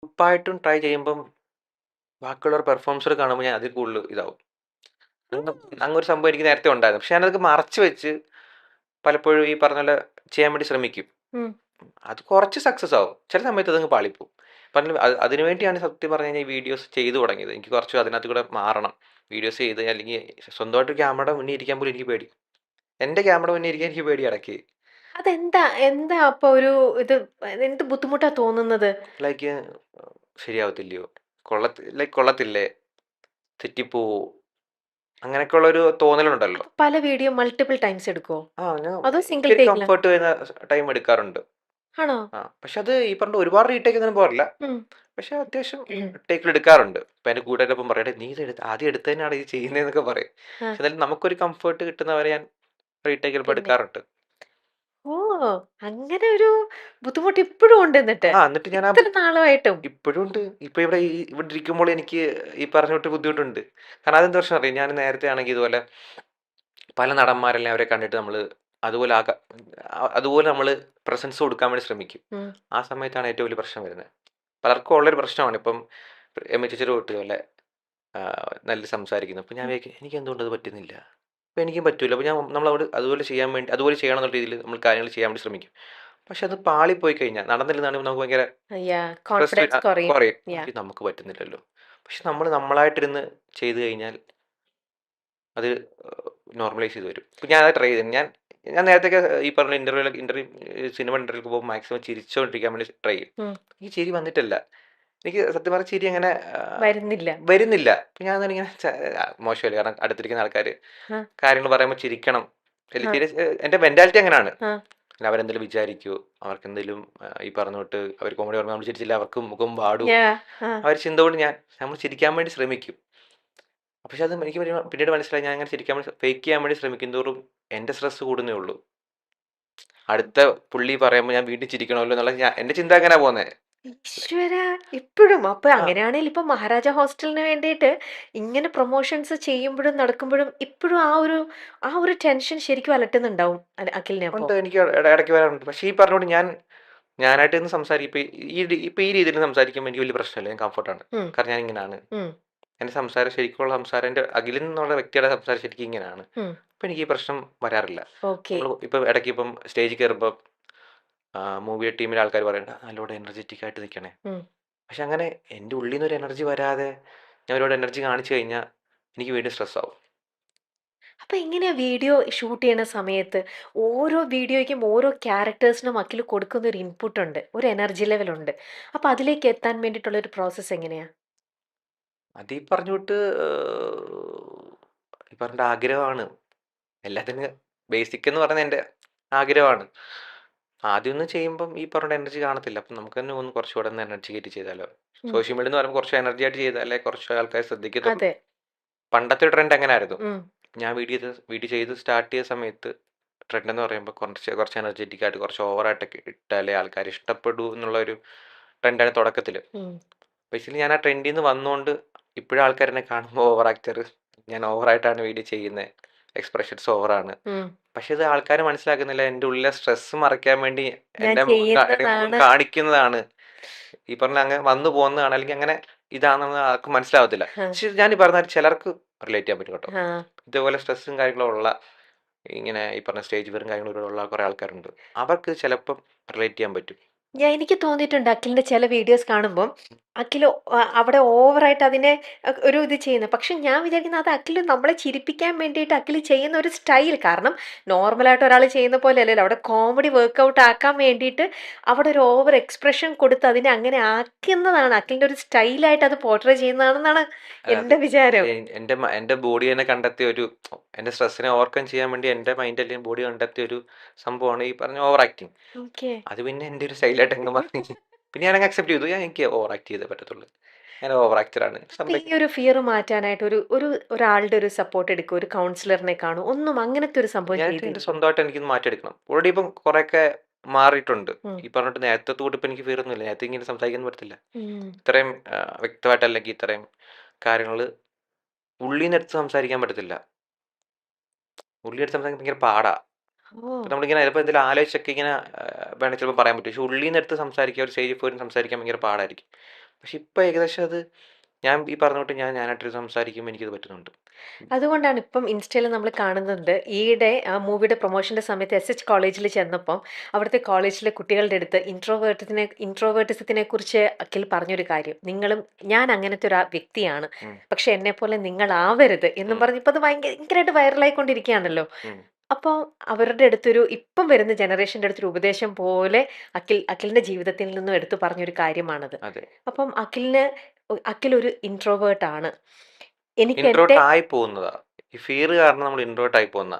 ഉറപ്പായിട്ടും ട്രൈ ചെയ്യുമ്പം ബാക്കിയുള്ളവരുടെ പെർഫോമൻസുകൾ കാണുമ്പോൾ ഞാൻ അതിൽ കൂടുതൽ ഇതാവും. അങ്ങ് ഉം. അങ്ങൊരു സംഭവം എനിക്ക് നേരത്തെ ഉണ്ടായിരുന്നു. പക്ഷെ ഞാനതൊക്കെ മറച്ച് വെച്ച് പലപ്പോഴും ഈ പറഞ്ഞ പോലെ ചെയ്യാൻ വേണ്ടി ശ്രമിക്കും. ഉം. അത് കുറച്ച് സക്സസ് ആവും. ചില സമയത്ത് അതങ്ങ് പാളിപ്പോവും. പറഞ്ഞ അതിനു വേണ്ടിയാണ് സത്യം പറഞ്ഞു കഴിഞ്ഞാൽ ഈ വീഡിയോസ് ചെയ്തു തുടങ്ങിയത്. എനിക്ക് കുറച്ച് അതിനകത്ത് കൂടെ മാറണം. വീഡിയോസ് ചെയ്ത് അല്ലെങ്കിൽ സ്വന്തമായിട്ട് ക്യാമറയുടെ മുന്നിൽ ഇരിക്കാൻ പോലും എനിക്ക് പേടി. എന്റെ ക്യാമറ മുന്നിൽ ഇരിക്കാൻ എനിക്ക് പേടി ഇടയ്ക്ക്. അതെന്താ എന്താ അപ്പൊ ഒരു ഇത് എന്ത് ബുദ്ധിമുട്ടാ തോന്നുന്നത്? ലൈക്ക് ശരിയാവത്തില്ലയോ? ലൈക്ക് കൊള്ളത്തില്ലേ? തെറ്റിപ്പോവോ? അങ്ങനെയൊക്കെയുള്ളൊരു തോന്നലുണ്ടല്ലോ. അപ്പൊ പല വീഡിയോ മൾട്ടിപ്പിൾ ടൈംസ് എടുക്കുവോ? ഞാൻ അതോ സിംഗിൾ എനിക്കൊരു ടേക്കിലാ? കംഫർട്ട് വരുന്ന ടൈം എടുക്കാറുണ്ട്. ആണോ? പക്ഷെ അത് ഈ പറഞ്ഞ ഒരുപാട് റീടേക്ക് ഒന്നും പോരല്ല. ഉം. പക്ഷെ അത്യാവശ്യം ടേക്കിൽ എടുക്കാറുണ്ട്. ഇപ്പൊ എന്റെ കൂട്ടുകാരൊപ്പം പറയും, "എടാ നീ ഇത് ആദ്യം എടുത്തതന്നെയാണ് ഇത് ചെയ്യുന്നതെന്നൊക്കെ" പറയും. ആ. പക്ഷെ എന്നാലും നമുക്കൊരു കംഫർട്ട് കിട്ടുന്നവരെ ഞാൻ റീടേക്ക് ചിലപ്പോൾ പിന്നെ. എടുക്കാറുണ്ട്. ഓ! അങ്ങനെ ഒരു ബുദ്ധിമുട്ട് ഇപ്പഴും ഉണ്ട് എന്നിട്ട്. എന്നിട്ട് ഞാൻ ഇത്ര നാളുമായിട്ടും. ഇപ്പോഴും ഉണ്ട്. ഇപ്പൊ ഇവിടെ ഇരിക്കുമ്പോൾ എനിക്ക് ഈ പറഞ്ഞ തൊട്ട് ബുദ്ധിമുട്ടുണ്ട്. കാരണം അതെന്താ പ്രശ്നം അറിയോ? ഞാൻ നേരത്തെ ആണെങ്കിൽ ഇതുപോലെ പല നടന്മാരെല്ലാം അവരെ കണ്ടിട്ട് നമ്മള് അതുപോലെ അതുപോലെ നമ്മള് പ്രസൻസ് കൊടുക്കാൻ വേണ്ടി ശ്രമിക്കും. ഉം. ആ സമയത്താണ് ഏറ്റവും വലിയ പ്രശ്നം വരുന്നത്. പലർക്കും ഉള്ളൊരു പ്രശ്നമാണ്. ഇപ്പം എം എ ചേച്ചിയുടെ കുട്ടി പോലെ നല്ല സംസാരിക്കുന്നു. അപ്പോൾ ഞാൻ ഉം. വിചാരിക്കും എനിക്കെന്തുകൊണ്ട് അത് പറ്റുന്നില്ല? അപ്പോൾ എനിക്കും പറ്റൂല. അപ്പോൾ നമ്മളവിടെ അതുപോലെ ചെയ്യാൻ വേണ്ടി അതുപോലെ ചെയ്യണം എന്നുള്ള രീതിയിൽ നമ്മൾ കാര്യങ്ങൾ ചെയ്യാൻ വേണ്ടി ശ്രമിക്കും. പക്ഷെ അത് പാളിപ്പോയി കഴിഞ്ഞാൽ നടന്നില്ലെന്നാണ് നമുക്ക് ഭയങ്കര സ്ട്രെസ് കോൺഫിഡൻസ് കുറയും. കുറയും. യാ. അയ്യോ! നമുക്ക് പറ്റുന്നില്ലല്ലോ. പക്ഷെ നമ്മൾ നമ്മളായിട്ടിരുന്ന് ചെയ്ത് കഴിഞ്ഞാൽ അത് നോർമലൈസ് ചെയ്ത് വരും. ഇപ്പൊ ഞാനത് ട്രൈ ചെയ്തു. ഞാൻ ഞാൻ നേരത്തെയൊക്കെ ഈ പറഞ്ഞ സിനിമ ഇന്റർവ്യൂലൊക്കെ പോകുമ്പോൾ മാക്സിമം ചിരിച്ചോണ്ടിരിക്കാൻ വേണ്ടി ട്രൈ ചെയ്യും. ഉം. എനിക്ക് ചിരി വന്നിട്ടില്ല. എനിക്ക് സത്യം പറഞ്ഞാ ചിരി അങ്ങനെ വരുന്നില്ല. വരുന്നില്ല. അപ്പൊ ഞാൻ തന്നെ ഇങ്ങനെ മോശമല്ലേ കാരണം അടുത്തിരിക്കുന്ന ആൾക്കാര് ആ. കാര്യങ്ങൾ പറയുമ്പോൾ ചിരിക്കണം. അല്ല ആ. ചിരി എന്റെ മെന്റാലിറ്റി അങ്ങനെയാണ്. ആ. അല്ല അവരെന്തെങ്കിലും വിചാരിക്കുവോ? അവർക്കെന്തെങ്കിലും ഈ പറഞ്ഞ തൊട്ട് അവർ കോമഡി പറയുമ്പോൾ നമ്മൾ ചിരിച്ചില്ല അവർക്ക് മുഖം വാടുവോ? യാ. ആ. ആ ഒരു ചിന്ത കൊണ്ട് നമ്മൾ ചിരിക്കാൻ വേണ്ടി ശ്രമിക്കും. പക്ഷെ അത് എനിക്ക് പിന്നീട് മനസ്സിലായി ഞാൻ അങ്ങനെ ചിരിക്കാൻ വേണ്ടി ഫേക്ക് ചെയ്യാൻ വേണ്ടി ശ്രമിക്കുന്തോറും എന്റെ സ്ട്രെസ് കൂടുന്നേ ഉള്ളൂ. അടുത്ത പുള്ളി പറയുമ്പോൾ ഞാൻ വീണ്ടും ചിരിക്കണമല്ലോ എന്നുള്ള എന്റെ ചിന്ത അങ്ങനെയാ പോകുന്നത്. ഈശ്വരാ! ഇപ്പഴും. അപ്പൊ ആ അങ്ങനെയാണെങ്കിൽ ഇപ്പൊ മഹാരാജ ഹോസ്റ്റലിന് വേണ്ടിയിട്ട് ഇങ്ങനെ പ്രൊമോഷൻസ് ചെയ്യുമ്പഴും നടക്കുമ്പഴും ഇപ്പഴും ആ ഒരു ടെൻഷൻ ശരിക്കും അലട്ടുന്നുണ്ടാവും അഖിലിനെ അപ്പൊ. ഉണ്ട് എനിക്ക് ഇടയ്ക്ക് വരാറുണ്ട്. പക്ഷേ ഈ പറഞ്ഞോണ്ട് ഞാനായിട്ട് ഇരുന്ന് സംസാരിക്കും. ഇപ്പൊ ഈ രീതിയിൽ സംസാരിക്കുമ്പോൾ എനിക്ക് വലിയ പ്രശ്നമില്ല. ഞാൻ കംഫർട്ടാണ്. ഉം. കാരണം ഞാൻ ഇങ്ങനെയാണ്. ഉം. എന്റെ സംസാരം ശരിക്കുള്ള സംസാരം എന്റെ അഖിലൻ എന്നുള്ള വ്യക്തിയുടെ സംസാരം ശരിക്കും ഇങ്ങനെയാണ്. ഉം. അപ്പൊ എനിക്ക് ഈ പ്രശ്നം വരാറില്ല. ഓക്കെ. നമ്മൾ ഇപ്പം ഇടയ്ക്ക് ഇപ്പം സ്റ്റേജിൽ കയറുമ്പോൾ മൂവി ടീമിലെ ആൾക്കാർ പറയണ്ട നല്ലോണം എനർജറ്റിക് ആയിട്ട് നിൽക്കണേ. ഉം. പക്ഷെ അങ്ങനെ എൻ്റെ ഉള്ളിൽ നിന്ന് ഒരു എനർജി വരാതെ ഞാൻ ഒരുപാട് എനർജി കാണിച്ചു കഴിഞ്ഞാൽ എനിക്ക് വീണ്ടും സ്ട്രെസ് ആവും. അപ്പൊ എങ്ങനെയാ വീഡിയോ ഷൂട്ട് ചെയ്യണ സമയത്ത് ഓരോ വീഡിയോയ്ക്കും ഓരോ ക്യാരക്ടേഴ്സിനും അഖിൽ കൊടുക്കുന്ന ഒരു ഇൻപുട്ട് ഉണ്ട്. ഒരു എനർജി ലെവൽ ഉണ്ട്. അപ്പൊ അതിലേക്ക് എത്താൻ വേണ്ടിയിട്ടുള്ള ഒരു പ്രോസസ്സ് എങ്ങനെയാ? അത് ഈ പറഞ്ഞു വിട്ട് ഈ പറഞ്ഞ ആഗ്രഹമാണ്. എല്ലാത്തിനും ബേസിക് എന്ന് പറയുന്നത് എൻ്റെ ആഗ്രഹമാണ്. ആദ്യമൊന്നും ചെയ്യുമ്പം ഈ പറഞ്ഞ എനർജി കാണത്തില്ല. അപ്പം നമുക്ക് തന്നെ ഒന്ന് കുറച്ചുകൂടെ ഒന്ന് എനർജി കയറ്റി ചെയ്താലോ. ഉം. സോഷ്യൽ മീഡിയ എന്ന് പറയുമ്പോൾ കുറച്ച് എനർജി ആയിട്ട് ചെയ്താലേ കുറച്ച് ആൾക്കാർ ശ്രദ്ധിക്കത്തുള്ളൂ. അതെ. പണ്ടത്തെ ട്രെൻഡ് അങ്ങനായിരുന്നു. ഉം. ഞാൻ വീഡിയോ ചെയ്ത് സ്റ്റാർട്ട് ചെയ്ത സമയത്ത് ട്രെൻഡ് എന്ന് പറയുമ്പോൾ കുറച്ച് കുറച്ച് എനർജറ്റിക് ആയിട്ട് കുറച്ച് ഓവറായിട്ടൊക്കെ ഇട്ടാലേ ആൾക്കാർ ഇഷ്ടപ്പെടൂ എന്നുള്ള ഒരു ട്രെൻഡാണ് തുടക്കത്തിൽ. ഉം. ബേസിക്കലി ഞാൻ ആ ട്രെൻഡിൽ നിന്ന് വന്നുകൊണ്ട് ഇപ്പോഴും ആൾക്കാർ എന്നെ കാണുമ്പോൾ ഓവർ ആക്ടർ, ഞാൻ ഓവറായിട്ടാണ് വീഡിയോ ചെയ്യുന്നത്, എക്സ്പ്രഷൻസ് ഓവറാണ്. ഉം. പക്ഷെ ഇത് ആൾക്കാർ മനസ്സിലാക്കുന്നില്ല. എൻ്റെ ഉള്ളിലെ സ്ട്രെസ് മറയ്ക്കാൻ വേണ്ടി ഞാൻ എൻ്റെ മുഖം ചെയ്യുന്നതാണ്. കാണിക്കുന്നതാണ്. ഈ പറഞ്ഞ അങ്ങനെ വന്നു പോകുന്നതാണ്. അല്ലെങ്കിൽ അങ്ങനെ ഇതാണെന്ന് ആർക്കും മനസ്സിലാവത്തില്ല. ആ. പക്ഷെ ഞാൻ ഈ പറഞ്ഞ ചിലർക്ക് റിലേറ്റ് ചെയ്യാൻ പറ്റും കേട്ടോ. ആ. ഇതേപോലെ സ്ട്രെസ്സും കാര്യങ്ങളും ഉള്ള ഇങ്ങനെ ഈ പറഞ്ഞ സ്റ്റേജ് ഫിയറും കാര്യങ്ങളും ഉള്ള കുറേ ആൾക്കാരുണ്ട്. അവർക്ക് ചിലപ്പം റിലേറ്റ് ചെയ്യാൻ പറ്റും. എനിക്ക് തോന്നിയിട്ടുണ്ട് അഖിലിന്റെ ചില വീഡിയോസ് കാണുമ്പം അഖില് അവിടെ ഓവറായിട്ട് അതിനെ ഒരു ഇത് ചെയ്യുന്നത്. പക്ഷെ ഞാൻ വിചാരിക്കുന്നത് അത് അഖില് നമ്മളെ ചിരിപ്പിക്കാൻ വേണ്ടിയിട്ട് അഖില് ചെയ്യുന്ന ഒരു സ്റ്റൈൽ. കാരണം നോർമലായിട്ട് ഒരാൾ ചെയ്യുന്ന പോലെ അല്ലല്ലോ. അവിടെ കോമഡി വർക്ക്ഔട്ട് ആക്കാൻ വേണ്ടിയിട്ട് അവിടെ ഒരു ഓവർ എക്സ്പ്രഷൻ കൊടുത്ത് അതിനെ അങ്ങനെ ആക്കുന്നതാണ്. അഖിലിന്റെ ഒരു സ്റ്റൈലായിട്ട് അത് പോർട്രേ ചെയ്യുന്നതാണെന്നാണ് അത് എന്റെ വിചാരം. എൻ്റെ ബോഡി തന്നെ കണ്ടെത്തിയ ഒരു എൻ്റെ സ്ട്രെസ്സിനെ ഓവർകം ചെയ്യാൻ വേണ്ടി എൻ്റെ മൈൻഡ് അല്ലെങ്കിൽ ബോഡി കണ്ടെത്തിയ ഒരു സംഭവമാണ് ഈ പറഞ്ഞ ഓവർ ആക്ടിങ്. ഓക്കെ. അത് പിന്നെ എൻ്റെ ഒരു സ്റ്റൈലായിട്ട് അങ്ങ് മാറി. പിന്നെ ഞാനങ്ങ് അക്സെപ്റ്റ് ചെയ്തു. എനിക്ക് ഓവർ ആക്ട് ചെയ്തേ പറ്റത്തുള്ളൂ. ഞാൻ ഓവർ ആക്ടറാണ്. അപ്പൊ ഈ ഒരു ഫിയർ മാറ്റാനായിട്ട് ഒരാളുടെ ഒരു സപ്പോർട്ട് എടുക്കോ? ഒരു കൗൺസിലറിനെ കാണോ? ഒന്നും അങ്ങനത്തെ ഒരു സംഭവം ഞാനായിട്ട് എൻ്റെ ചെയ്തില്ലേ? സ്വന്തമായിട്ട് എനിക്കൊന്ന് മാറ്റിയെടുക്കണം. ഓൾറെഡി ഇപ്പം കുറേയൊക്കെ മാറിയിട്ടുണ്ട്. ഉം. ഈ പറഞ്ഞിട്ട് നേരത്തെ തൊട്ട് ഇപ്പം എനിക്ക് ഫിയർ ഒന്നുമില്ല. നേരത്തെ ഇങ്ങനെ സംസാരിക്കാൻ പറ്റത്തില്ല. ഉം. ഇത്രയും വ്യക്തമായിട്ട് അല്ലെങ്കിൽ ഇത്രയും കാര്യങ്ങൾ ഉള്ളിൽ നിന്ന് എടുത്ത് സംസാരിക്കാൻ പറ്റത്തില്ല. ഉള്ളിൽ എടുത്ത് സംസാരിക്കാൻ ഭയങ്കര പാടാ. ഓ. ഇപ്പം നമ്മളിങ്ങനെ ചിലപ്പോൾ എന്തെങ്കിലും ആലോചിച്ചൊക്കെ ഇങ്ങനെ വേണമെങ്കിൽ ചിലപ്പോൾ പറയാൻ പറ്റും. പക്ഷേ ഉള്ളിൽ നിന്ന് എടുത്ത് സംസാരിക്കുക ഒരു സ്റ്റേജിൽ പോയി സംസാരിക്കാൻ ഭയങ്കര പാടായിരിക്കും. പക്ഷെ ഇപ്പൊ ഏകദേശം അത് ഞാൻ ഈ പറഞ്ഞ തൊട്ട് ഞാനായിട്ട് സംസാരിക്കുമ്പോൾ എനിക്കത് പറ്റുന്നുണ്ട്. അതുകൊണ്ടാണ് ഇപ്പം ഇൻസ്റ്റയിൽ നമ്മൾ കാണുന്നുണ്ട്. ഈയിടെ ആ മൂവിയുടെ പ്രൊമോഷന്റെ സമയത്ത് എസ്എച്ച് കോളേജിൽ ചെന്നപ്പം അവിടുത്തെ കോളേജിലെ കുട്ടികളുടെ അടുത്ത് ഇൻട്രോവേർട്ടിസത്തിനെ കുറിച്ച് അഖിൽ പറഞ്ഞൊരു കാര്യം. ഞാൻ അങ്ങനത്തെ ഒരു വ്യക്തിയാണ്. ഉം, പക്ഷെ എന്നെപ്പോലെ നിങ്ങളാവരുത് എന്നും ഉം, പറഞ്ഞ് ഇപ്പൊ അത് ഭയങ്കരമായിട്ട് വൈറലായിക്കൊണ്ടിരിക്കുകയാണല്ലോ. ഉം. അപ്പോൾ അവരുടെ അടുത്തൊരു ഇപ്പം വരുന്ന ജനറേഷന്റെ അടുത്തൊരു ഉപദേശം പോലെ അഖിലിന്റെ ജീവിതത്തിൽ നിന്നും എടുത്തു പറഞ്ഞൊരു കാര്യമാണത്. അതെ. അപ്പം അഖിൽ ഒരു ഇൻട്രോവേർട്ട് ആണ്. എനിക്ക് ഇൻട്രോട്ട് എന്റെ ആയി പോകുന്നതാ. ഈ ഫിയർ കാരണം നമ്മൾ ഇൻട്രോട്ട് ആയി പോകുന്ന.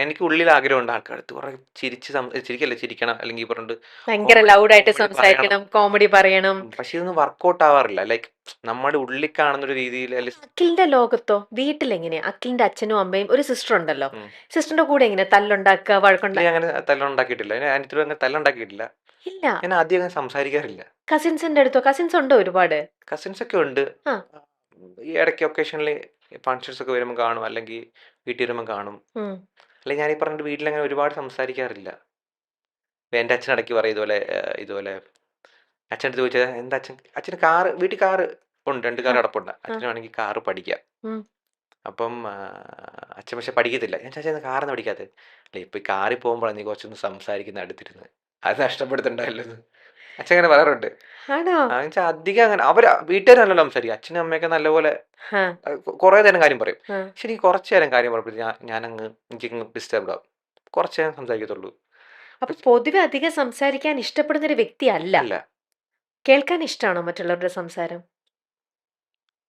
എനിക്ക് ഉള്ളിൽ ആഗ്രഹമുണ്ട് ആൾക്കാരടുത്ത് കുറെ ചിരിക്കല്ല ചിരിക്കണം, അല്ലെങ്കിൽ പറഞ്ഞിട്ട് ഭയങ്കര കോമഡി ലൗഡായിട്ട് കോമഡി പറയണം. സംസാരിക്കണം, കോമഡി പറയണം. പക്ഷെ ഇതൊന്നും വർക്കൗട്ട് ആവാറില്ല. ലൈക്ക് നമ്മുടെ ഉള്ളിൽ കാണുന്ന ഒരു രീതിയിൽ അഖിലിന്റെ ലോകത്തോ? വീട്ടിലെങ്ങനെയാ? അഖിലിന്റെ അച്ഛനും അമ്മയും ഒരു സിസ്റ്റർ ഉണ്ടല്ലോ. ഉം. സിസ്റ്ററിന്റെ കൂടെ എങ്ങനെ തല്ലുണ്ടാക്കുക, വീട്ടില് അങ്ങനെ തല്ലുണ്ടാക്കിയിട്ടില്ല. ഞാൻ അനിയത്തിയോട് അങ്ങനെ തല്ലുണ്ടാക്കിയിട്ടില്ല. ഇല്ല. ഞാൻ ആദ്യം അങ്ങനെ സംസാരിക്കാറില്ല. കസിൻസിന്റെ അടുത്തോ? കസിൻസ് ഉണ്ടോ ഒരുപാട്? കസിൻസ് ഒക്കെ ഉണ്ട്. ആ. ഈ ഇടയ്ക്ക് ഒക്കേഷനിൽ ഫങ്ഷൻസ് ഒക്കെ വരുമ്പോൾ കാണും, അല്ലെങ്കിൽ വീട്ടിൽ വരുമ്പോൾ കാണും. ഉം. അല്ലെങ്കിൽ ഞാൻ ഈ പറഞ്ഞിട്ട് വീട്ടിലങ്ങനെ ഒരുപാട് സംസാരിക്കാറില്ല. ഇപ്പൊ എൻ്റെ അച്ഛൻ ഇടയ്ക്ക് പറയും ഇതുപോലെ അച്ഛൻ്റെ അടുത്ത് ചോദിച്ചാൽ എന്താ അച്ഛന് വീട്ടിൽ കാറ് ഉണ്ട്, 2 കാർ ആ. കിടപ്പുണ്ട്. ആ. അച്ഛന് വേണമെങ്കിൽ കാറ് പഠിക്കാം. ഉം. അപ്പം അച്ഛൻ പക്ഷെ പഠിക്കത്തില്ല. ഞാൻ ചോദിച്ചാൽ കാറൊന്നും പഠിക്കാത്തത്. അല്ല ഇപ്പൊ ഈ കാറിൽ പോകുമ്പോഴാണ് നീ കുറച്ചൊന്ന് സംസാരിക്കുന്ന അടുത്തിരുന്ന്, അത് നഷ്ടപ്പെടുത്തണ്ടല്ലോ എന്ന് അച്ഛൻ അങ്ങനെ പറയാറുണ്ട്. ആണോ? വെച്ചാൽ അധികം അങ്ങനെ വീട്ടുകാരല്ലോ സംസാരിക്കും. അച്ഛനും അമ്മയൊക്കെ നല്ലപോലെ ആ. കുറേ നേരം കാര്യം പറയും. ആ. പക്ഷെ എനിക്ക് കുറച്ച് നേരം കാര്യം പറയുമ്പോൾ എനിക്കങ്ങ് ഡിസ്റ്റർബ്ഡ് ആവും. കുറച്ച് നേരം സംസാരിക്കത്തുള്ളൂ. അപ്പൊ പൊതുവെ അധികം സംസാരിക്കാൻ ഇഷ്ടപ്പെടുന്ന ഒരു വ്യക്തിയല്ല. അല്ല, കേൾക്കാൻ ഇഷ്ടമാണോ മറ്റുള്ളവരുടെ സംസാരം?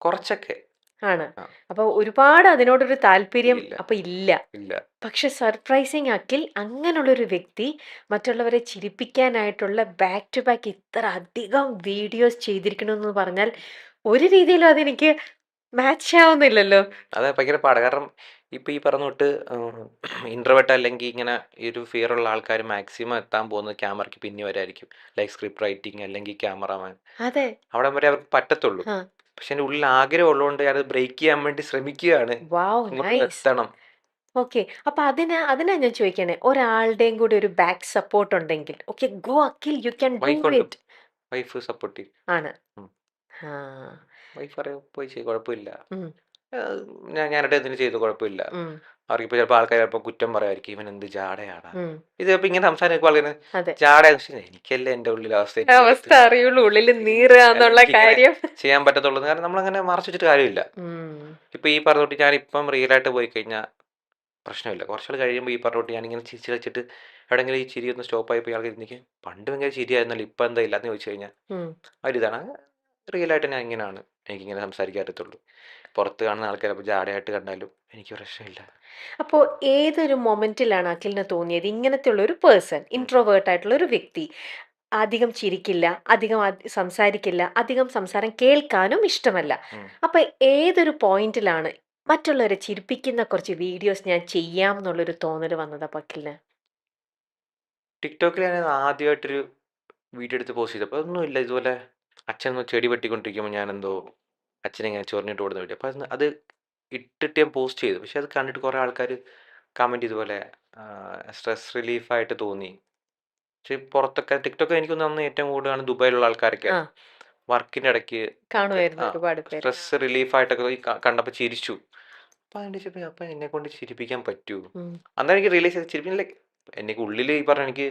കുറച്ചൊക്കെ. ആണ്. ആ. അപ്പൊ ഒരുപാട് അതിനോടൊരു താല്പര്യം ഇല്ല, അപ്പൊ ഇല്ല. ഇല്ല. പക്ഷെ സർപ്രൈസിങ് അഖിൽ അങ്ങനുള്ളൊരു വ്യക്തി മറ്റുള്ളവരെ ചിരിപ്പിക്കാനായിട്ടുള്ള ബാക്ക് ടു ബാക്ക് ഇത്ര അധികം വീഡിയോസ് ചെയ്തിരിക്കണമെന്ന് പറഞ്ഞാൽ ഒരു രീതിയിലും അതെനിക്ക് മാച്ച് ആവുന്നില്ലല്ലോ. അത് ഭയങ്കര പാടാ. കാരണം ഇപ്പൊ ഈ പറഞ്ഞ തൊട്ട് ഇൻട്രോവേർട്ട് അല്ലെങ്കിൽ ഇങ്ങനെ ഈ ഒരു ഫിയർ ഉള്ള ആൾക്കാർ മാക്സിമം എത്താൻ പോകുന്നത് ക്യാമറയ്ക്ക് പിന്നിൽ വരായിരിക്കും. ലൈക്ക് സ്ക്രിപ്റ്റ് റൈറ്റിംഗ് അല്ലെങ്കിൽ ക്യാമറാമാൻ. അതെ. അവിടെ വരെ അവർക്ക് പറ്റത്തുള്ളൂ. ആ. പക്ഷെ എൻ്റെ ഉള്ളിൽ ആഗ്രഹം ഉള്ളതുകൊണ്ട് അത് ബ്രേക്ക് ചെയ്യാൻ വേണ്ടി ശ്രമിക്കുകയാണ്. വാവ്, ഇങ്ങോട്ട് നൈസ്. എത്തണം. ഓക്കെ. അപ്പൊ അതിനാ ഞാൻ ചോദിക്കണേ, ഒരാളുടെയും കൂടി ഒരു ബാക്ക് സപ്പോർട്ട് ഉണ്ടെങ്കിൽ okay, go Akhil, you can do വൈഫുണ്ട്. ഇറ്റ്. വൈഫ് സപ്പോർട്ട് ചെയ്യും. ആണ്. ഉം. ആ. വൈഫ് പറയും പോയി ചെയ്യും, കുഴപ്പമില്ല. ഉം. ഞാനിട്ട് എന്തിനു ചെയ്തു, കുഴപ്പമില്ല. ഉം. അവർക്കിപ്പോൾ ചിലപ്പോൾ ആൾക്കാർ ചിലപ്പോൾ കുറ്റം പറയുമായിരിക്കും, ഇവൻ എന്ത് ജാടയാടാ. ഉം. ഇത് ഇപ്പം ഇങ്ങനെ സംസാരിക്കുമ്പോൾ ആൾക്കാർ അതെ. ജാടയാന്ന് വെച്ചാൽ എനിക്കല്ലേ എൻ്റെ ഉള്ളിലെ അവസ്ഥ അവസ്ഥ അറിയുള്ളൂ, ഉള്ളിൽ നീറുക എന്നുള്ള എനിക്കിങ്ങനെ കാര്യം. ചെയ്യാൻ പറ്റത്തുള്ളൂ. കാരണം നമ്മളങ്ങനെ മറച്ചു വെച്ചിട്ട് കാര്യമില്ല. ഉം. ഇപ്പം ഈ പറഞ്ഞോട്ട് ഞാനിപ്പം റിയലായിട്ട് പോയി കഴിഞ്ഞാൽ പ്രശ്നമില്ല. കുറച്ചുനാൾ കഴിയുമ്പോൾ ഈ പറഞ്ഞോട്ട് ഞാനിങ്ങനെ ചിരിച്ച് വെച്ചിട്ട് എവിടെയെങ്കിലും ഈ ചിരി ഒന്ന് സ്റ്റോപ്പായി പോയി ആൾക്കാർ എനിക്ക് പണ്ട് ഭയങ്കര ചിരിയായിരുന്നല്ലോ ഇപ്പം എന്താ ഇല്ലാന്ന് ചോദിച്ചു കഴിഞ്ഞാൽ ഉം. ഒരിതാണ്. റിയലായിട്ട് ഞാൻ ഇങ്ങനെയാണ്, എനിക്കിങ്ങനെ സംസാരിക്കാൻ പറ്റത്തുള്ളൂ. പുറത്ത് കാണുന്ന ആൾക്കാർ അപ്പോൾ ജാടയായിട്ട് കണ്ടാലും എനിക്ക് പ്രശ്നമില്ല. അപ്പോ ഏതൊരു മൊമെന്റിലാണ് അഖിലിന് തോന്നിയത് ഇങ്ങനത്തെ ഉള്ള ഒരു പേഴ്സൺ, ഉം. ഇൻട്രോവേർട്ട് ആയിട്ടുള്ള ഒരു വ്യക്തി, അധികം ചിരിക്കില്ല, അധികം സംസാരിക്കില്ല, അധികം സംസാരം കേൾക്കാനും ഇഷ്ടമല്ല. ഉം. അപ്പൊ ഏതൊരു പോയിന്റിലാണ് മറ്റുള്ളവരെ ചിരിപ്പിക്കുന്ന കുറച്ച് വീഡിയോസ് ഞാൻ ചെയ്യാം എന്നുള്ളൊരു തോന്നൽ വന്നത് അപ്പൊ അഖിലിന്? ടിക്ടോക്കിൽ ഞാൻ ആദ്യമായിട്ടൊരു വീഡിയോ എടുത്ത് പോസ്റ്റ് ചെയ്തപ്പോൾ ഒന്നുമില്ല, ഇതുപോലെ അച്ഛൻ ചെടി വെട്ടിക്കൊണ്ടിരിക്കുമ്പോൾ ഞാനെന്തോ അച്ഛനെ ഇങ്ങനെ ചൊറിഞ്ഞിട്ട് ഓടുന്ന വീഡിയോ. അപ്പോൾ അത് ഇട്ടിട്ട് ഞാൻ പോസ്റ്റ് ചെയ്തു. പക്ഷെ അത് കണ്ടിട്ട് കുറേ ആൾക്കാർ കമൻറ്റ് ഇതുപോലെ സ്ട്രെസ് റിലീഫായിട്ട് തോന്നി. പക്ഷേ പുറത്തൊക്കെ ടിക്ടോക്ക് എനിക്ക് തോന്നുന്നു അന്ന് ഏറ്റവും കൂടുതലാണ് ദുബായിലുള്ള ആൾക്കാരൊക്കെ ആ. വർക്കിൻ്റെ ഇടയ്ക്ക് ഒക്കെ കാണുമായിരുന്നു ഒരുപാട് പേര്. സ്ട്രെസ് റിലീഫായിട്ടൊക്കെ ഈ കണ്ടപ്പോൾ ചിരിച്ചു. അപ്പോൾ അതിൻ്റെ ചോദിച്ചപ്പോൾ അപ്പം എന്നെക്കൊണ്ട് ചിരിപ്പിക്കാൻ പറ്റുമോ? ഉം. അന്നേരം എനിക്ക് റിയലൈസ് ചെയ്ത് ചിരിപ്പിക്കാൻ ലൈക്ക് എനിക്ക് ഉള്ളിൽ ഈ പറഞ്ഞ എനിക്ക്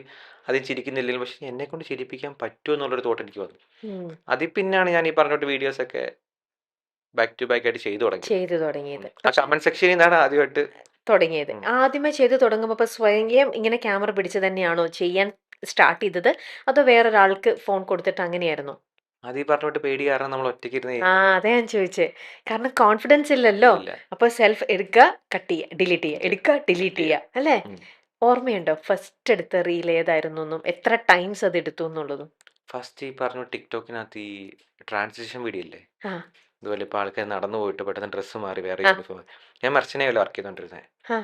അത് ചിരിക്കുന്നില്ലെങ്കിലും പക്ഷെ എന്നെക്കൊണ്ട് ചിരിപ്പിക്കാൻ പറ്റുമോ എന്നുള്ളൊരു തോട്ട് എനിക്ക് വന്നു. ഉം. അതിൽ പിന്നെയാണ് ഞാൻ ഈ പറഞ്ഞോട്ട് വീഡിയോസൊക്കെ ബാക്ക് ടു ബാക്ക് ആയിട്ട് ചെയ്തു തുടങ്ങിയത്. ചെയ്തു തുടങ്ങിയത്. ആ കമന്റ് സെക്ഷനിൽ നിന്നാണ് ആദ്യമായിട്ട്. തുടങ്ങിയത്. ഉം. ആദ്യമേ ചെയ്ത് തുടങ്ങുമ്പോ ഇപ്പൊ സ്വയം ഇങ്ങനെ ക്യാമറ പിടിച്ച് തന്നെയാണോ ചെയ്യാൻ സ്റ്റാർട്ട് ചെയ്തത്? അതോ വേറൊരാൾക്ക് ഫോൺ കൊടുത്തിട്ട് അങ്ങനെയായിരുന്നോ? അത് ഈ പറഞ്ഞോട്ട് പേടി കാരണം നമ്മൾ ഒറ്റയ്ക്ക് ഇരുന്ന് ആ, അതാ ഞാൻ ചോദിച്ചേ. കാരണം കോൺഫിഡൻസ് ഇല്ലല്ലോ. ഇല്ല. അപ്പൊ സെൽഫ് എടുക്കുക, കട്ട് ചെയ്യുക, ഡിലീറ്റ് ചെയ്യുക, ഇത് എടുക്കുക, ഡിലീറ്റ് ചെയ്യാം. ചെയ്യുക, അല്ലേ? ഉം. ഓർമ്മയുണ്ടോ ഫസ്റ്റ് എടുത്ത റീൽ ഏതായിരുന്നു എന്നും എത്ര ടൈംസ് അത് എടുത്തു എന്നുള്ളതും? ഫസ്റ്റ് ഈ പറഞ്ഞ ടിക്ടോക്കിനകത്ത് ഈ ട്രാൻസിഷൻ വീഡിയോ ഇല്ലേ, ആ. ഇതുപോലെ ഇപ്പോൾ ആൾക്കാർ നടന്നു പോയിട്ട് പെട്ടെന്ന് ഡ്രസ്സ് മാറി വേറെ ആ. യൂണിഫോം. ഞാൻ മെർച്ചനയിൽ വർക്ക് ചെയ്തുകൊണ്ടിരുന്നത്. ആ.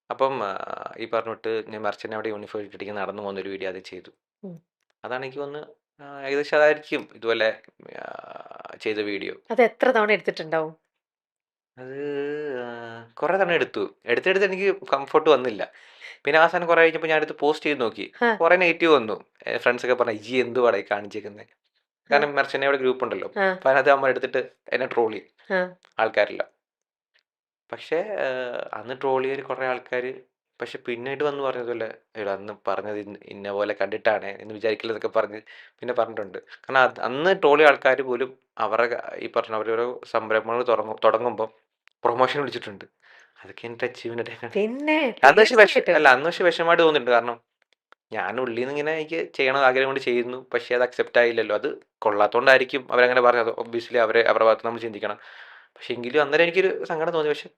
അപ്പം ഈ പറഞ്ഞിട്ട് ഞാൻ മെർച്ചനെ അവിടെ യൂണിഫോം ഇട്ടിട്ട് നടന്നു പോകുന്നൊരു വീഡിയോ അത് ചെയ്തു. ഉം. അതാണ് എനിക്ക് തോന്നുന്നു ഏകദേശം അതായിരിക്കും ഇതുപോലെ ചെയ്ത വീഡിയോ. അത് എത്ര തവണ എടുത്തിട്ടുണ്ടാവും? അത് കുറേ തവണ എടുത്തെടുത്ത് എനിക്ക് കംഫർട്ട് വന്നില്ല. പിന്നെ അവസാനം കുറേ കഴിഞ്ഞപ്പോൾ ഞാൻ എടുത്ത് പോസ്റ്റ് ചെയ്ത് നോക്കി. ആ. കുറേ നെഗറ്റീവ് വന്നു. ഫ്രണ്ട്സൊക്കെ പറഞ്ഞു ഇജ്ജി എന്തുവാടാ ഈ കാണിച്ചേക്കുന്നത്. കാരണം മെർച്ചനയുടെ ഗ്രൂപ്പ് ഉണ്ടല്ലോ, ആ, അപ്പൊ അതിനകത്ത് അമ്മ എടുത്തിട്ട് എന്നെ ട്രോൾ ചെയ്യും ആ. ആൾക്കാരെല്ലാം. പക്ഷേ അന്ന് ട്രോൾ ചെയ്തൊരു കുറേ ആൾക്കാർ പക്ഷെ പിന്നീട് വന്ന് പറഞ്ഞതുപോലെ എടാ അന്ന് പറഞ്ഞത് ഇന്ന പോലെ കണ്ടിട്ടാണ് എന്ന് വിചാരിക്കില്ലെന്നൊക്കെ പറഞ്ഞ് പിന്നെ പറഞ്ഞിട്ടുണ്ട്. കാരണം അന്ന് ട്രോൾ ചെയ്ത ആൾക്കാർ പോലും അവരുടെ ഈ പറഞ്ഞ അവരോരോ സംരംഭങ്ങൾ തുടങ്ങുമ്പോൾ പ്രൊമോഷൻ വിളിച്ചിട്ടുണ്ട്. അതൊക്കെ എൻ്റെ അച്ചീവ്മെന്റ് ആണ്. പിന്നെ അന്ന് പക്ഷെ തീർച്ചയായിട്ടും. അന്ന് പക്ഷെ വിഷമമായിട്ട് തോന്നിയിട്ടുണ്ട്. കാരണം ഞാൻ ഉള്ളിൽ നിന്ന് ഇങ്ങനെ എനിക്ക് ചെയ്യണം ആഗ്രഹം കൊണ്ട് ചെയ്യുന്നു, പക്ഷേ അത് അക്സെപ്റ്റ് ആയില്ലല്ലോ. അത് കൊള്ളാത്തോണ്ടായിരിക്കും അവരങ്ങനെ പറഞ്ഞത്. ഒബ്വിയസ്ലി അവരുടെ ഭാഗത്ത് നമ്മൾ ചിന്തിക്കണം. പക്ഷെ എങ്കിലും അന്നേരം എനിക്കൊരു സങ്കടം തോന്നി. പക്ഷെ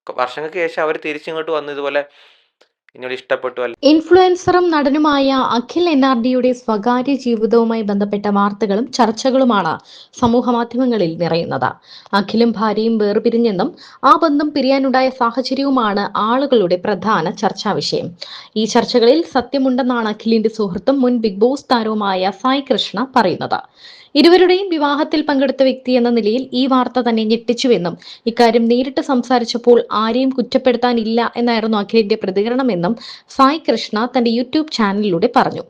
വർഷങ്ങൾക്ക് ശേഷം അവർ തിരിച്ചിങ്ങോട്ട് വന്ന് ഇതുപോലെ എന്നോട് ഇഷ്ടപ്പെട്ടു ഇൻഫ്ലുവൻസറും നടനുമായ അഖിൽ NRDയുടെ സ്വകാര്യ ജീവിതവുമായി ബന്ധപ്പെട്ട വാർത്തകളും ചർച്ചകളുമാണ് സമൂഹമാധ്യമങ്ങളിൽ നിറയുന്നത്. അഖിലും ഭാര്യയും വേർപിരിഞ്ഞെന്നും ആ ബന്ധം പിരിയാനുണ്ടായ സാഹചര്യവുമാണ് ആളുകളുടെ പ്രധാന ചർച്ചാ വിഷയം. ഈ ചർച്ചകളിൽ സത്യമുണ്ടെന്നാണ് അഖിലിന്റെ സുഹൃത്തും മുൻ ബിഗ് ബോസ് താരവുമായ സായി കൃഷ്ണ പറയുന്നത്. ഇരുവരുടെയും വിവാഹത്തിൽ പങ്കെടുത്ത വ്യക്തി എന്ന നിലയിൽ ഈ വാർത്ത തന്നെ ഞെട്ടിച്ചുവെന്നും ഇക്കാര്യം നേരിട്ട് സംസാരിച്ചപ്പോൾ ആരെയും കുറ്റപ്പെടുത്താനില്ല എന്നായിരുന്നു അഖിലിന്റെ പ്രതികരണമെന്നും സായി കൃഷ്ണ തന്റെ യൂട്യൂബ് ചാനലിലൂടെ പറഞ്ഞു.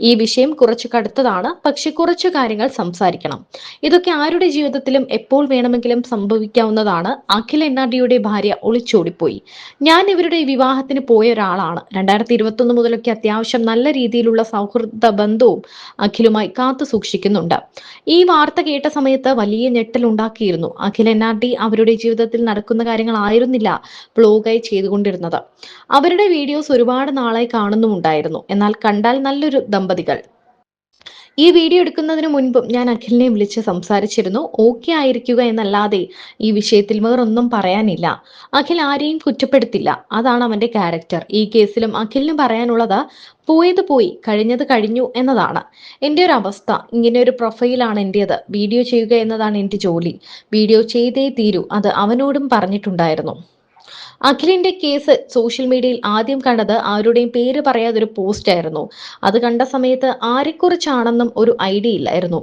ഈ വിഷയം കുറച്ചു കടുത്തതാണ്, പക്ഷെ കുറച്ചു കാര്യങ്ങൾ സംസാരിക്കണം. ഇതൊക്കെ ആരുടെ ജീവിതത്തിലും എപ്പോൾ വേണമെങ്കിലും സംഭവിക്കാവുന്നതാണ്. അഖിൽ NRDയുടെ ഭാര്യ ഒളിച്ചോടിപ്പോയി. ഞാൻ ഇവരുടെ വിവാഹത്തിന് പോയ ഒരാളാണ്. 2021 മുതലൊക്കെ അത്യാവശ്യം നല്ല രീതിയിലുള്ള സൗഹൃദ ബന്ധവും അഖിലുമായി കാത്തു സൂക്ഷിക്കുന്നുണ്ട്. ഈ വാർത്ത കേട്ട സമയത്ത് വലിയ ഞെട്ടലുണ്ടാക്കിയിരുന്നു. അഖിൽ NRD അവരുടെ ജീവിതത്തിൽ നടക്കുന്ന കാര്യങ്ങളായിരുന്നില്ല വ്ലോഗായി ചെയ്തുകൊണ്ടിരുന്നത്. അവരുടെ വീഡിയോസ് ഒരുപാട് നാളായി കാണുന്നുമുണ്ടായിരുന്നു. എന്നാൽ കണ്ടാൽ നല്ലൊരു ദമ്പതികൾ. ഈ വീഡിയോ എടുക്കുന്നതിന് മുൻപും ഞാൻ അഖിലിനെ വിളിച്ച് സംസാരിച്ചിരുന്നു. ഓക്കെ ആയിരിക്കുക എന്നല്ലാതെ ഈ വിഷയത്തിൽ വേറൊന്നും പറയാനില്ല. അഖിൽ ആരെയും കുറ്റപ്പെടുത്തില്ല, അതാണ് അവന്റെ ക്യാരക്ടർ. ഈ കേസിലും അഖിലിന് പറയാനുള്ളത് പോയത് പോയി, കഴിഞ്ഞത് കഴിഞ്ഞു എന്നതാണ്. എൻ്റെ ഒരു അവസ്ഥ, ഇങ്ങനെ ഒരു പ്രൊഫൈലാണ് എൻ്റേത്. വീഡിയോ ചെയ്യുക എന്നതാണ് എൻ്റെ ജോലി. വീഡിയോ ചെയ്തേ തീരൂ, അത് അവനോടും പറഞ്ഞിട്ടുണ്ടായിരുന്നു. അഖിലിന്റെ കേസ് സോഷ്യൽ മീഡിയയിൽ ആദ്യം കണ്ടത് ആരുടെയും പേര് പറയാതൊരു പോസ്റ്റ് ആയിരുന്നു. അത് കണ്ട സമയത്ത് ആരെക്കുറിച്ചാണെന്നും ഒരു ഐഡിയ ഇല്ലായിരുന്നു.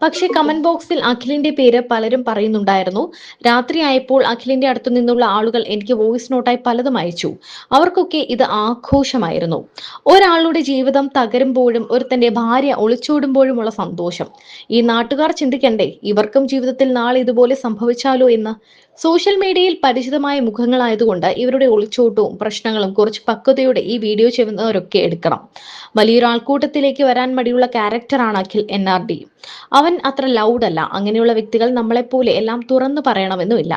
പക്ഷെ കമന്റ് ബോക്സിൽ അഖിലിന്റെ പേര് പലരും പറയുന്നുണ്ടായിരുന്നു. രാത്രിയായപ്പോൾ അഖിലിന്റെ അടുത്തു നിന്നുള്ള ആളുകൾ എനിക്ക് വോയിസ് നോട്ടായി പലതും അയച്ചു. അവർക്കൊക്കെ ഇത് ആഘോഷമായിരുന്നു. ഒരാളുടെ ജീവിതം തകരുമ്പോഴും ഒരുത്തന്റെ ഭാര്യ ഒളിച്ചോടുമ്പോഴുമുള്ള സന്തോഷം. ഈ നാട്ടുകാർ ചിന്തിക്കണ്ടേ, ഇവർക്കും ജീവിതത്തിൽ നാളെ ഇതുപോലെ സംഭവിച്ചാലോ എന്ന്. സോഷ്യൽ മീഡിയയിൽ പരിചിതമായ മുഖങ്ങളായതുകൊണ്ട് ഇവരുടെ ഒളിച്ചോട്ടവും പ്രശ്നങ്ങളും കുറച്ച് പക്വതയോടെ ഈ വീഡിയോ ചെയ്യുന്നവരൊക്കെ എടുക്കണം. വലിയൊരു ആൾക്കൂട്ടത്തിലേക്ക് വരാൻ മടിയുള്ള ക്യാരക്ടറാണ് അഖിൽ NRD. അവൻ അത്ര ലൗഡ് അല്ല. അങ്ങനെയുള്ള വ്യക്തികൾ നമ്മളെപ്പോലെ എല്ലാം തുറന്നു പറയണമെന്നുമില്ല.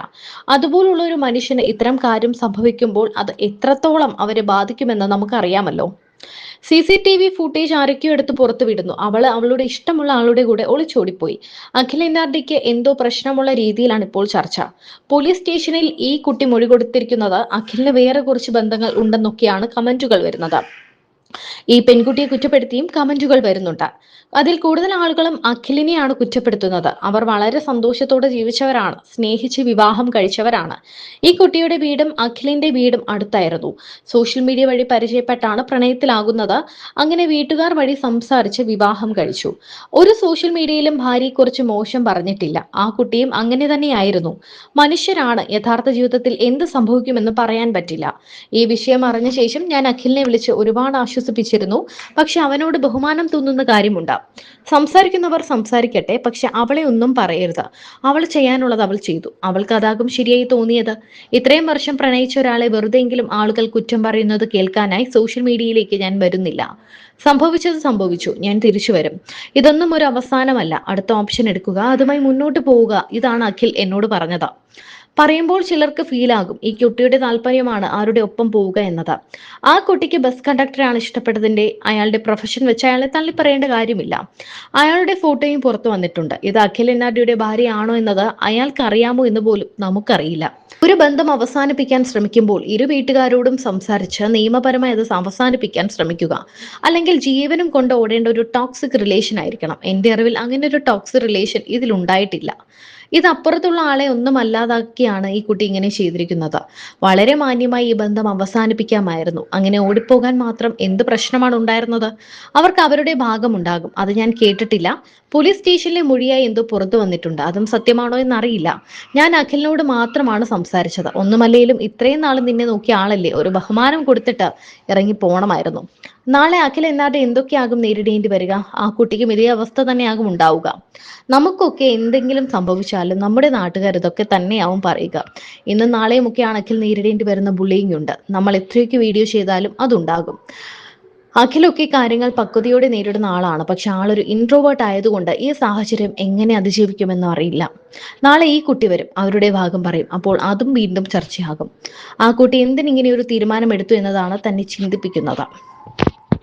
അതുപോലുള്ള ഒരു മനുഷ്യന് ഇത്തരം കാര്യം സംഭവിക്കുമ്പോൾ അത് എത്രത്തോളം അവരെ ബാധിക്കുമെന്ന് നമുക്കറിയാമല്ലോ. CCTV ഫുട്ടേജ് ആരൊക്കെയോ എടുത്ത് പുറത്തുവിടുന്നു. അവളുടെ ഇഷ്ടമുള്ള ആളുടെ കൂടെ ഒളിച്ചോടിപ്പോയി. അഖിൽ NRDക്ക് എന്തോ പ്രശ്നമുള്ള രീതിയിലാണ് ഇപ്പോൾ ചർച്ച. പോലീസ് സ്റ്റേഷനിൽ ഈ കുട്ടി മൊഴി കൊടുത്തിരിക്കുന്നത് അഖിലിന് വേറെ കുറച്ച് ബന്ധങ്ങൾ ഉണ്ടെന്നൊക്കെയാണ് കമന്റുകൾ വരുന്നത്. ഈ പെൺകുട്ടിയെ കുറ്റപ്പെടുത്തിയും കമന്റുകൾ വരുന്നുണ്ട്. അതിൽ കൂടുതൽ ആളുകളും അഖിലിനെയാണ് കുറ്റപ്പെടുത്തുന്നത്. അവർ വളരെ സന്തോഷത്തോടെ ജീവിച്ചവരാണ്, സ്നേഹിച്ച് വിവാഹം കഴിച്ചവരാണ്. ഈ കുട്ടിയുടെ വീടും അഖിലിന്റെ വീടും അടുത്തായിരുന്നു. സോഷ്യൽ മീഡിയ വഴി പരിചയപ്പെട്ടാണ് പ്രണയത്തിലാകുന്നത്. അങ്ങനെ വീട്ടുകാർ വഴി സംസാരിച്ച് വിവാഹം കഴിച്ചു. ഒരു സോഷ്യൽ മീഡിയയിലും ഭാര്യയെക്കുറിച്ച് മോശം പറഞ്ഞിട്ടില്ല. ആ കുട്ടിയും അങ്ങനെ തന്നെയായിരുന്നു. മനുഷ്യരാണ്, യഥാർത്ഥ ജീവിതത്തിൽ എന്ത് സംഭവിക്കുമെന്ന് പറയാൻ പറ്റില്ല. ഈ വിഷയം അറിഞ്ഞ ശേഷം ഞാൻ അഖിലിനെ വിളിച്ച് ഒരുപാട് ആശ്വസിപ്പിച്ചിരുന്നു. പക്ഷെ അവനോട് ബഹുമാനം തോന്നുന്ന കാര്യമുണ്ട്. സംസാരിക്കുന്നവർ സംസാരിക്കട്ടെ, പക്ഷെ അവളെ ഒന്നും പറയരുത്. അവൾ ചെയ്യാനുള്ളത് അവൾ ചെയ്തു. അവൾക്ക് അതാകും ശരിയായി തോന്നിയത്. ഇത്രയും വർഷം പ്രണയിച്ച ഒരാളെ വെറുതെയെങ്കിലും ആളുകൾ കുറ്റം പറയുന്നത് കേൾക്കാനായി സോഷ്യൽ മീഡിയയിലേക്ക് ഞാൻ വരുന്നില്ല. സംഭവിച്ചത് സംഭവിച്ചു, ഞാൻ തിരിച്ചു വരും. ഇതൊന്നും ഒരു അവസാനമല്ല. അടുത്ത ഓപ്ഷൻ എടുക്കുക, അതുമായി മുന്നോട്ട് പോവുക. ഇതാണ് അഖിൽ എന്നോട് പറഞ്ഞത്. പറയുമ്പോൾ ചിലർക്ക് ഫീൽ ആകും ഈ കുട്ടിയുടെ താല്പര്യമാണ് ആരുടെ ഒപ്പം പോവുക എന്നത്. ആ കുട്ടിക്ക് ബസ് കണ്ടക്ടറാണ് ഇഷ്ടപ്പെട്ടതിന്റെ അയാളുടെ പ്രൊഫഷൻ വെച്ച് അയാളെ തള്ളിപ്പറയേണ്ട കാര്യമില്ല. അയാളുടെ ഫോട്ടോയും പുറത്തു വന്നിട്ടുണ്ട്. ഇത് അഖിൽ NRDയുടെ ഭാര്യയാണോ എന്നത് അയാൾക്ക് അറിയാമോ എന്ന് പോലും നമുക്കറിയില്ല. ഒരു ബന്ധം അവസാനിപ്പിക്കാൻ ശ്രമിക്കുമ്പോൾ ഇരു വീട്ടുകാരോടും സംസാരിച്ച് നിയമപരമായി അത് അവസാനിപ്പിക്കാൻ ശ്രമിക്കുക. അല്ലെങ്കിൽ ജീവനും കൊണ്ട് ഓടേണ്ട ഒരു ടോക്സിക് റിലേഷൻ ആയിരിക്കണം. എന്റെ അറിവിൽ അങ്ങനെ ഒരു ടോക്സിക് റിലേഷൻ ഇതിലുണ്ടായിട്ടില്ല. ഇത് അപ്പുറത്തുള്ള ആളെ ഒന്നും അല്ലാതാക്കിയാണ് ഈ കുട്ടി ഇങ്ങനെ ചെയ്തിരിക്കുന്നത്. വളരെ മാന്യമായി ഈ ബന്ധം അവസാനിപ്പിക്കാമായിരുന്നു. അങ്ങനെ ഓടിപ്പോകാൻ മാത്രം എന്ത് പ്രശ്നമാണ് ഉണ്ടായിരുന്നത്? അവർക്ക് അവരുടെ ഭാഗമുണ്ടാകും. അത് ഞാൻ കേട്ടിട്ടില്ല. പോലീസ് സ്റ്റേഷനിലെ മൊഴിയായി എന്തോ പുറത്തു വന്നിട്ടുണ്ട്. അതും സത്യമാണോ എന്നറിയില്ല. ഞാൻ അഖിലിനോട് മാത്രമാണ് സംസാരിച്ചത്. ഒന്നുമല്ലേലും ഇത്രയും നാൾ നിന്നെ നോക്കിയ ആളല്ലേ, ഒരു ബഹുമാനം കൊടുത്തിട്ട് ഇറങ്ങി പോണമായിരുന്നു. നാളെ അഖിൽ എന്നാർഡ് എന്തൊക്കെയാകും നേരിടേണ്ടി വരിക? ആ കുട്ടിക്കും ഇതേ അവസ്ഥ തന്നെയാകും ഉണ്ടാവുക. നമുക്കൊക്കെ എന്തെങ്കിലും സംഭവിച്ചാലും നമ്മുടെ നാട്ടുകാർ ഇതൊക്കെ തന്നെയാവും പറയുക. ഇന്നും നാളെയും ഒക്കെയാണ് അഖിൽ നേരിടേണ്ടി വരുന്ന ബുള്ളിങ് ഉണ്ട്. നമ്മൾ എത്രയൊക്കെ വീഡിയോ ചെയ്താലും അതുണ്ടാകും. അഖിലൊക്കെ കാര്യങ്ങൾ പക്വതയോടെ നേരിടുന്ന ആളാണ്. പക്ഷെ ആളൊരു ഇൻട്രോവേർട്ട് ആയതുകൊണ്ട് ഈ സാഹചര്യം എങ്ങനെ അതിജീവിക്കുമെന്നും അറിയില്ല. നാളെ ഈ കുട്ടി വരും, അവരുടെ ഭാഗം പറയും. അപ്പോൾ അതും വീണ്ടും ചർച്ചയാകും. ആ കുട്ടി എന്തിനിങ്ങനെ ഒരു തീരുമാനം എടുത്തു എന്നതാണ് തന്നെ ചിന്തിപ്പിക്കുന്നത്.